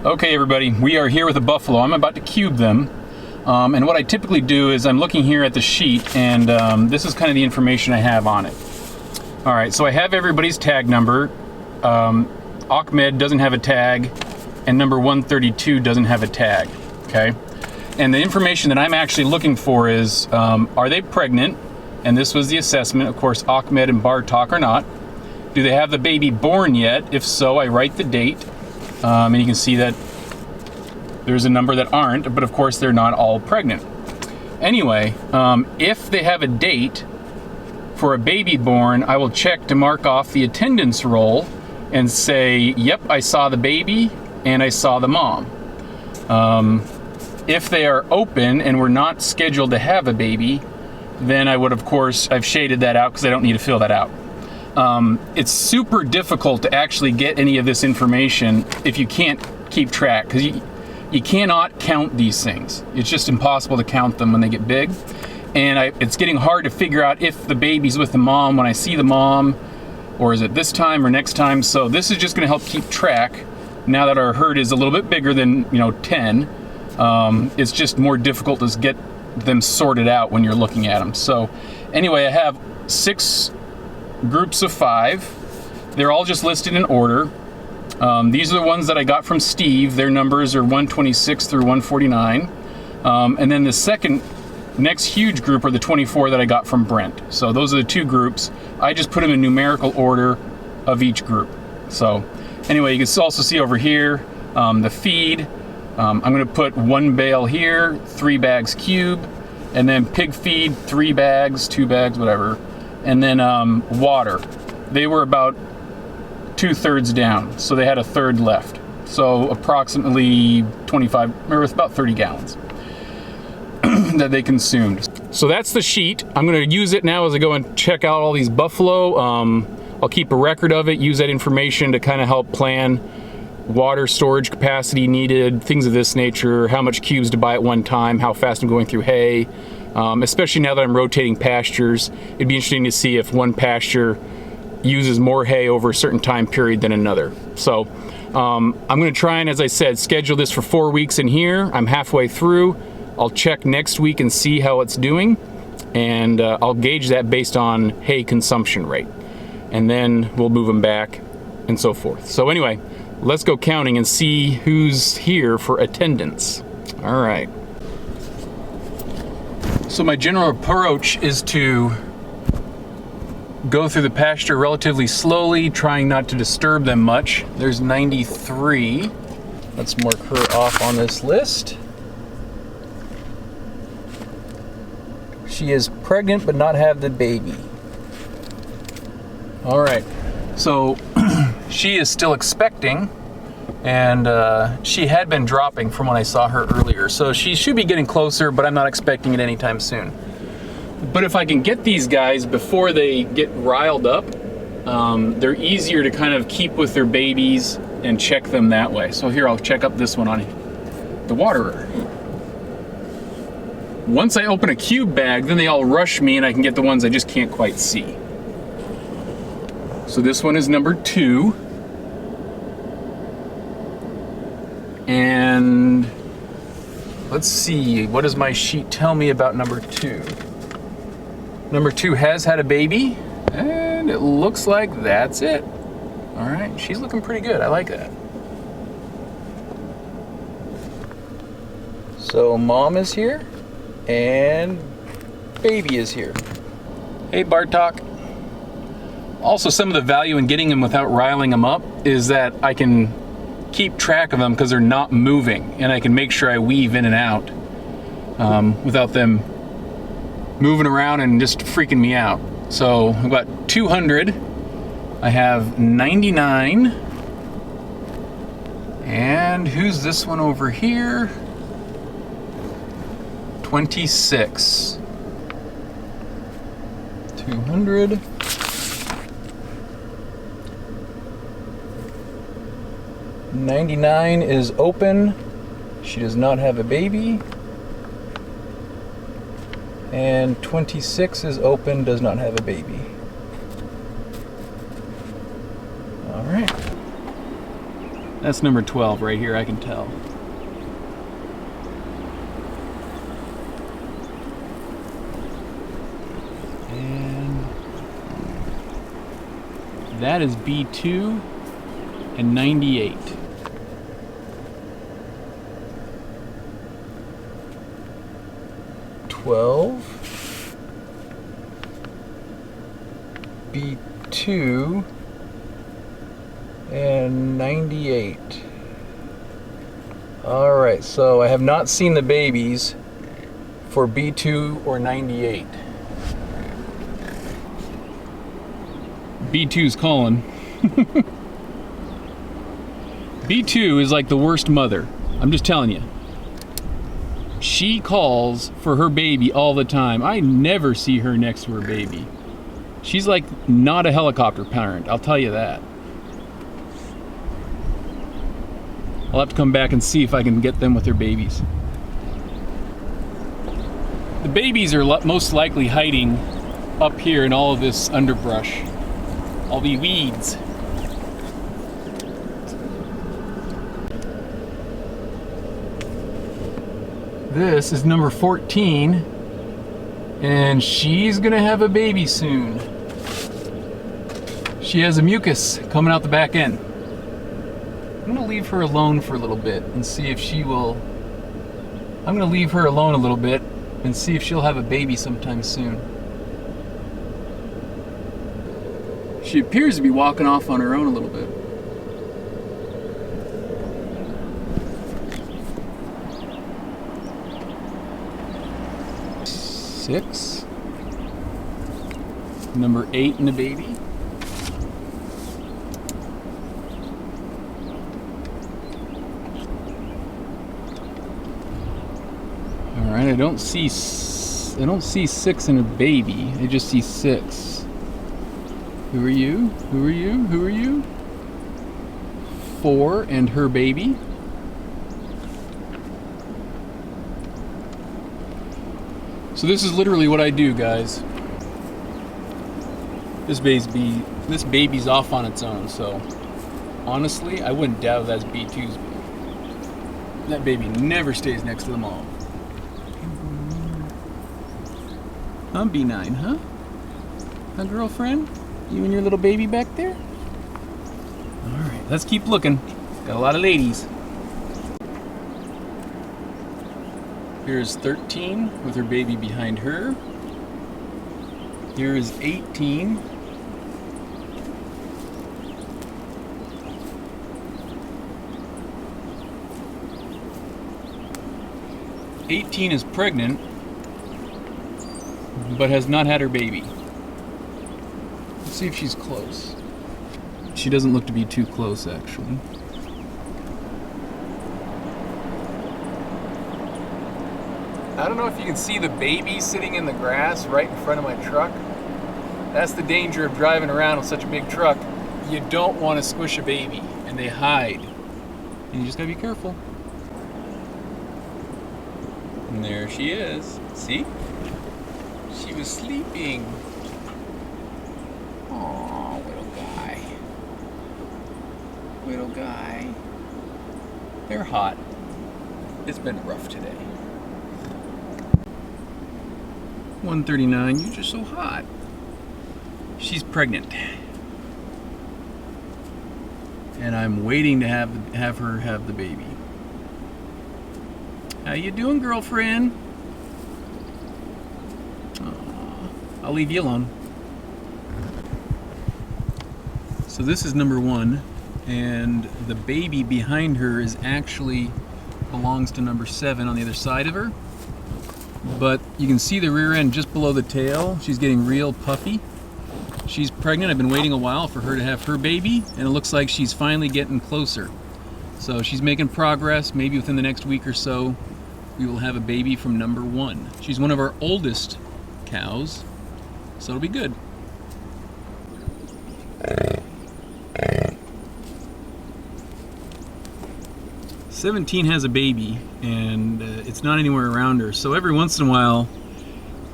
Okay everybody, we are here with a buffalo. I'm about to cube them. And what I typically do is I'm looking here at the sheet, and this is kind of the information I have on it. Alright, so I have everybody's tag number. Ahmed doesn't have a tag, and number 132 doesn't have a tag. Okay? And the information that I'm actually looking for is, are they pregnant? And this was the assessment. Of course, Ahmed and Bartok are not. Do they have the baby born yet? If so, I write the date. And you can see that there's a number that aren't, but of course they're not all pregnant. Anyway, if they have a date for a baby born, I will check to mark off the attendance roll and say, yep, I saw the baby and I saw the mom. If they are open and we're not scheduled to have a baby, then I would, of course, I've shaded that out because I don't need to fill that out. It's super difficult to actually get any of this information if you can't keep track, because you cannot count these things. It's just impossible to count them when they get big. And it's getting hard to figure out if the baby's with the mom when I see the mom, or is it this time or next time. So this is just going to help keep track now that our herd is a little bit bigger than 10. It's just more difficult to get them sorted out when you're looking at them. So anyway, I have 6 groups of 5. They're all just listed in order. These are the ones that I got from Steve. Their numbers are 126 through 149. And then the next huge group are the 24 that I got from Brent. So those are the 2 groups. I just put them in numerical order of each group. So anyway, you can also see over here the feed. I'm going to put 1 bale here, 3 bags cube, and then pig feed, 3 bags, 2 bags, whatever. And then water. They were about 2/3 down, so they had a third left. So approximately 25, or about 30 gallons that they consumed. So that's the sheet. I'm going to use it now as I go and check out all these buffalo. I'll keep a record of it, use that information to kind of help plan water storage capacity needed, things of this nature, how much cubes to buy at one time, how fast I'm going through hay. Especially now that I'm rotating pastures, it'd be interesting to see if one pasture uses more hay over a certain time period than another. So I'm going to try and, as I said, schedule this for 4 weeks in here. I'm halfway through. I'll check next week and see how it's doing, and I'll gauge that based on hay consumption rate, and then we'll move them back and so forth. So anyway, let's go counting and see who's here for attendance. All right. So my general approach is to go through the pasture relatively slowly, trying not to disturb them much. There's 93. Let's mark her off on this list. She is pregnant but not have the baby. All right, so she is still expecting, and she had been dropping from when I saw her earlier. So she should be getting closer, but I'm not expecting it anytime soon. But if I can get these guys before they get riled up, they're easier to kind of keep with their babies and check them that way. So here, I'll check up this one on the waterer. Once I open a cube bag, then they all rush me and I can get the ones I just can't quite see. So this one is number 2. And let's see, what does my sheet tell me about number 2? Number 2 has had a baby, and it looks like that's it. All right, she's looking pretty good. I like that. So mom is here, and baby is here. Hey, Bartok. Also, some of the value in getting them without riling them up is that I can keep track of them because they're not moving, and I can make sure I weave in and out without them moving around and just freaking me out. So I've got 200. I have 99. And who's this one over here? 26. 200. $99 is open. She does not have a baby. And 26 is open, does not have a baby. All right. That's number 12 right here, I can tell. And that is B2 and 98. B2 and 98. All right, so I have not seen the babies for B2 or 98. B2's calling. B2 is like the worst mother. I'm just telling you. She calls for her baby all the time. I never see her next to her baby. She's like not a helicopter parent, I'll tell you that. I'll have to come back and see if I can get them with their babies. The babies are most likely hiding up here in all of this underbrush, all the weeds. This is number 14, and she's gonna have a baby soon. She has a mucus coming out the back end. I'm gonna leave her alone for a little bit and see if she will. I'm gonna leave her alone a little bit and see if she'll have a baby sometime soon. She appears to be walking off on her own a little bit. Six. Number 8 and a baby. All right, I don't see 6 and a baby. I just see 6. Who are you? Who are you? Who are you? 4 and her baby. So this is literally what I do, guys. This baby's off on its own, so honestly, I wouldn't doubt that's B2's baby. That baby never stays next to the mom. I'm B9, huh? Huh, girlfriend? You and your little baby back there? Alright, let's keep looking. Got a lot of ladies. Here's 13 with her baby behind her. Here is 18. '18 is pregnant, but has not had her baby. Let's see if she's close. She doesn't look to be too close, actually. I don't know if you can see the baby sitting in the grass right in front of my truck. That's the danger of driving around with such a big truck. You don't want to squish a baby, and they hide. And you just gotta be careful. And there she is. See? She was sleeping. Aw, little guy. Little guy. They're hot. It's been rough today. 139, you're just so hot. She's pregnant. And I'm waiting to have her have the baby. How you doing, girlfriend? Aww, I'll leave you alone. So this is number 1, and the baby behind her is actually belongs to number 7 on the other side of her. But you can see the rear end just below the tail. She's getting real puffy. She's pregnant. I've been waiting a while for her to have her baby, and it looks like she's finally getting closer. So she's making progress. Maybe within the next week or so, we will have a baby from number 1. She's one of our oldest cows, so it'll be good. '17 has a baby, and it's not anywhere around her. So every once in a while,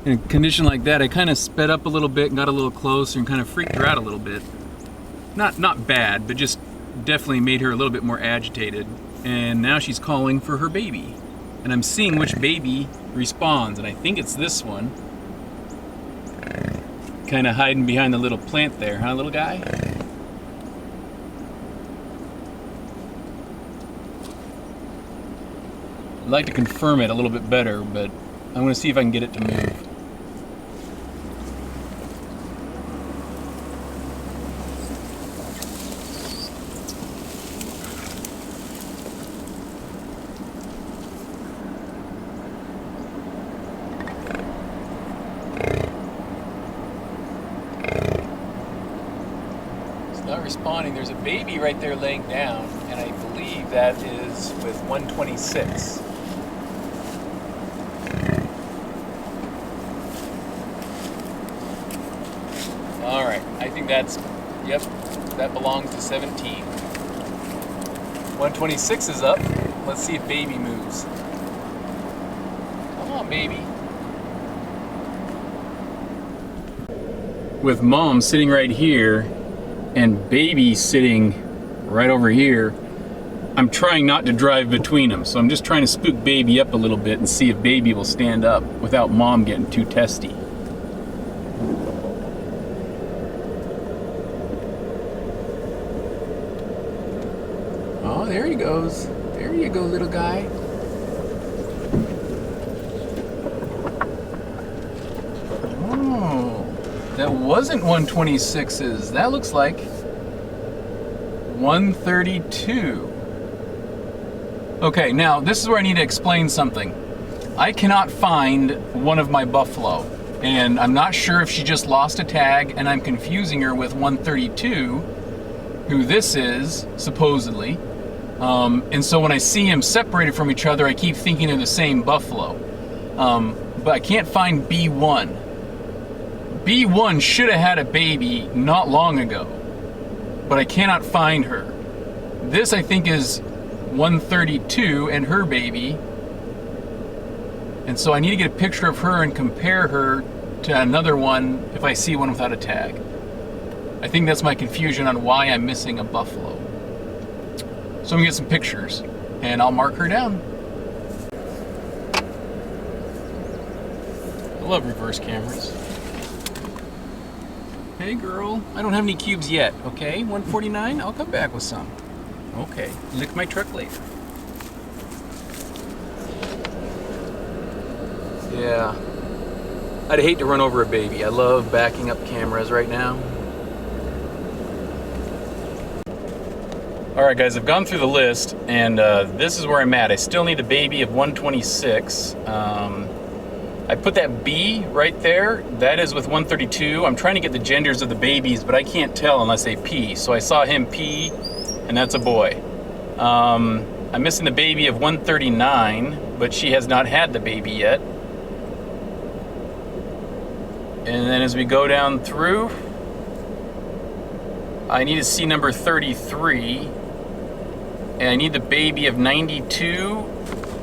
in a condition like that, I kind of sped up a little bit and got a little closer and kind of freaked her out a little bit. Not bad, but just definitely made her a little bit more agitated. And now she's calling for her baby. And I'm seeing which baby responds, and I think it's this one. Kind of hiding behind the little plant there, huh, little guy? I'd like to confirm it a little bit better, but I'm going to see if I can get it to move. Not responding. There's a baby right there laying down, and I believe that is with 126. All right, I think that's, yep, that belongs to 17. 126 is up. Let's see if baby moves. Come on, baby. With mom sitting right here, and baby sitting right over here, I'm trying not to drive between them. So I'm just trying to spook baby up a little bit and see if baby will stand up without mom getting too testy. Oh, there he goes. There you go, little guy. That wasn't 126's. That looks like 132. Okay, now this is where I need to explain something. I cannot find one of my buffalo, and I'm not sure if she just lost a tag, and I'm confusing her with 132, who this is, supposedly. And so when I see them separated from each other, I keep thinking they're the same buffalo. But I can't find B1. B1 should have had a baby not long ago, but I cannot find her. This, I think, is 132 and her baby. And so I need to get a picture of her and compare her to another one if I see one without a tag. I think that's my confusion on why I'm missing a buffalo. So I'm gonna get some pictures and I'll mark her down. I love reverse cameras. Hey girl, I don't have any cubes yet, okay? 149, I'll come back with some. Okay, lick my truck later. Yeah, I'd hate to run over a baby. I love backing up cameras right now. All right guys, I've gone through the list and this is where I'm at. I still need a baby of 126. I put that B right there. That is with 132. I'm trying to get the genders of the babies, but I can't tell unless they pee. So I saw him pee, and that's a boy. I'm missing the baby of 139, but she has not had the baby yet. And then as we go down through, I need to see number 33, and I need the baby of 92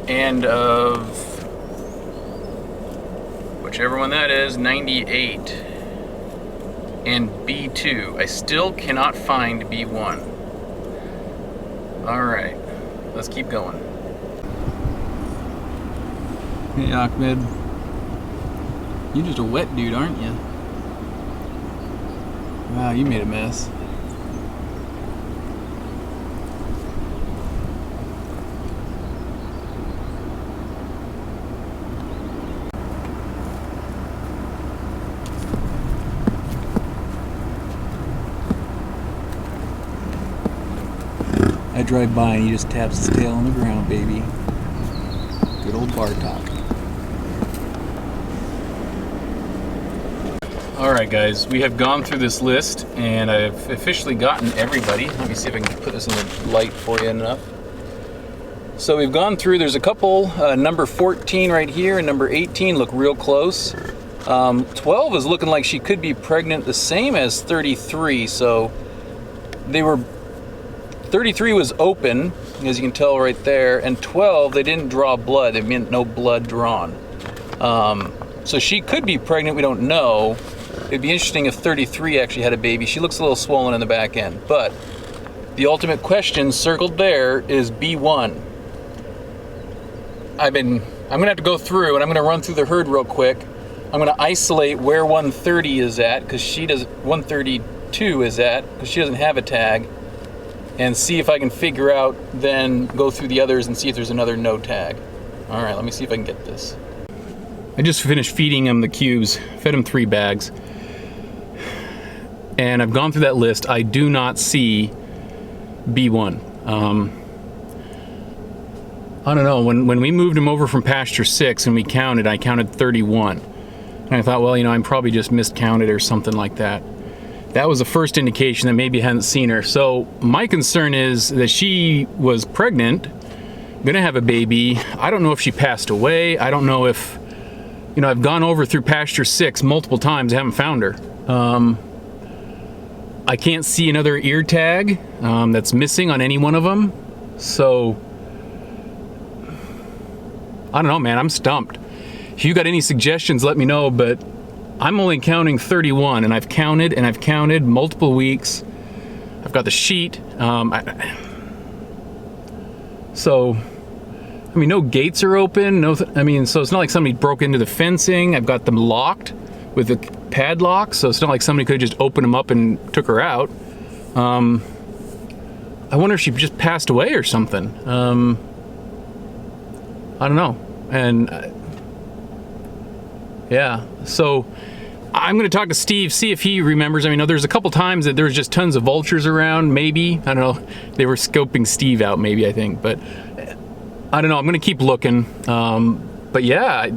and of whichever one that is, 98, and B2. I still cannot find B1. All right, let's keep going. Hey Ahmed, you're just a wet dude, aren't you? Wow, you made a mess. I drive by and he just taps his tail on the ground, baby. Good old bar top. Alright guys, we have gone through this list and I've officially gotten everybody. Let me see if I can put this in the light for you enough. So we've gone through, there's a couple, number 14 right here and number 18 look real close. 12 is looking like she could be pregnant the same as 33, so they were 33 was open, as you can tell right there, and 12, they didn't draw blood. There meant no blood drawn. So she could be pregnant, we don't know. It'd be interesting if 33 actually had a baby. She looks a little swollen in the back end, but The ultimate question circled there is B1. I'm gonna have to go through and I'm gonna run through the herd real quick. I'm gonna isolate where 130 is at, because 132 is at, because she doesn't have a tag, and see if I can figure out, then go through the others and see if there's another no tag. All right, let me see if I can get this. I just finished feeding him the cubes, fed him 3 bags. And I've gone through that list. I do not see B1. I don't know, when we moved him over from pasture 6 and we counted, I counted 31. And I thought, well, you know, I'm probably just miscounted or something like that. That was the first indication that maybe I hadn't seen her. So my concern is that she was pregnant, gonna have a baby. I don't know if she passed away. I don't know if, you know, I've gone over through pasture 6 multiple times, I haven't found her. I can't see another ear tag that's missing on any one of them. So, I don't know, man, I'm stumped. If you got any suggestions, let me know, but I'm only counting 31, and I've counted multiple weeks. I've got the sheet. So, I mean, no gates are open. So it's not like somebody broke into the fencing. I've got them locked with a padlock, so it's not like somebody could have just opened them up and took her out. I wonder if she just passed away or something. I don't know. And yeah, so I'm going to talk to Steve, see if he remembers. I mean, there's a couple times that there was just tons of vultures around, maybe. I don't know. They were scoping Steve out, maybe, I think. But I don't know. I'm going to keep looking. But yeah,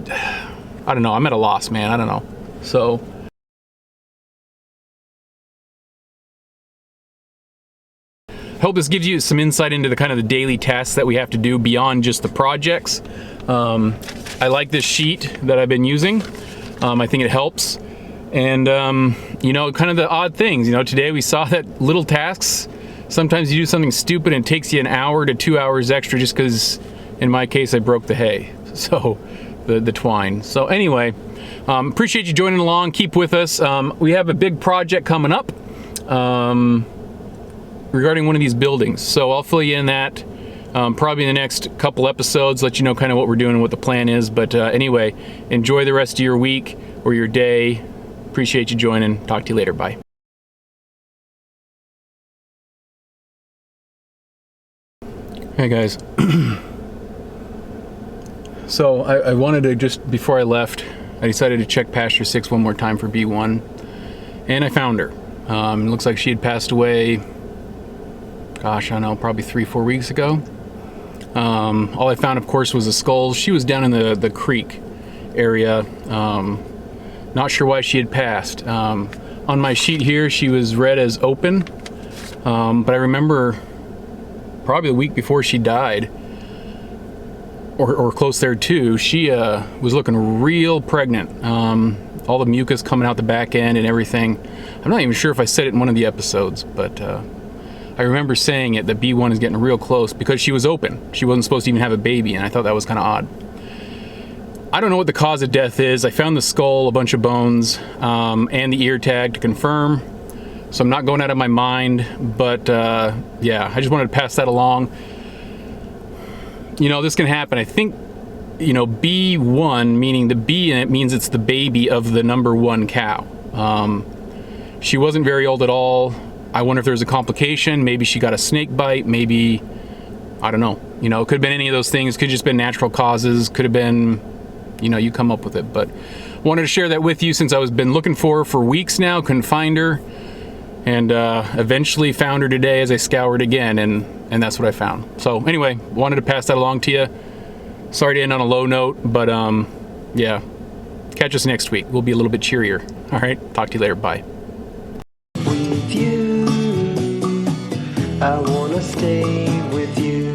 I don't know. I'm at a loss, man. I don't know. So I hope this gives you some insight into the kind of the daily tasks that we have to do beyond just the projects. I like this sheet that I've been using. I think it helps. And, you know, kind of the odd things. You know, today we saw that little tasks, sometimes you do something stupid and it takes you an hour to 2 hours extra just because, in my case, I broke the hay. So, the twine. So anyway, appreciate you joining along. Keep with us. We have a big project coming up regarding one of these buildings. So I'll fill you in that probably in the next couple episodes, let you know kind of what we're doing and what the plan is. But anyway, enjoy the rest of your week or your day. Appreciate you joining. Talk to you later. Bye. Hey guys. So I wanted to just, before I left, I decided to check pasture 6 one more time for B1, and I found her. It looks like she had passed away, gosh, I don't know, probably 3-4 weeks ago. All I found, of course, was a skull. She was down in the creek area. Not sure why she had passed. On my sheet here, she was read as open, but I remember probably the week before she died, or close there too, she was looking real pregnant. All the mucus coming out the back end and everything. I'm not even sure if I said it in one of the episodes, but I remember saying it, that B1 is getting real close because she was open. She wasn't supposed to even have a baby, and I thought that was kind of odd. I don't know what the cause of death is. I found the skull, a bunch of bones, and the ear tag to confirm. So I'm not going out of my mind, but yeah, I just wanted to pass that along. You know, this can happen. I think, you know, B1, meaning the B in it means it's the baby of the number 1 cow. She wasn't very old at all. I wonder if there's a complication. Maybe she got a snake bite. Maybe, I don't know. You know, it could have been any of those things. Could have just been natural causes. Could have been, you know, you come up with it. But wanted to share that with you since I was been looking for her for weeks now. Couldn't find her. And eventually found her today as I scoured again, and that's what I found. So anyway, wanted to pass that along to you. Sorry to end on a low note, but yeah, catch us next week. We'll be a little bit cheerier. All right, talk to you later. Bye. With you, I wanna stay with you.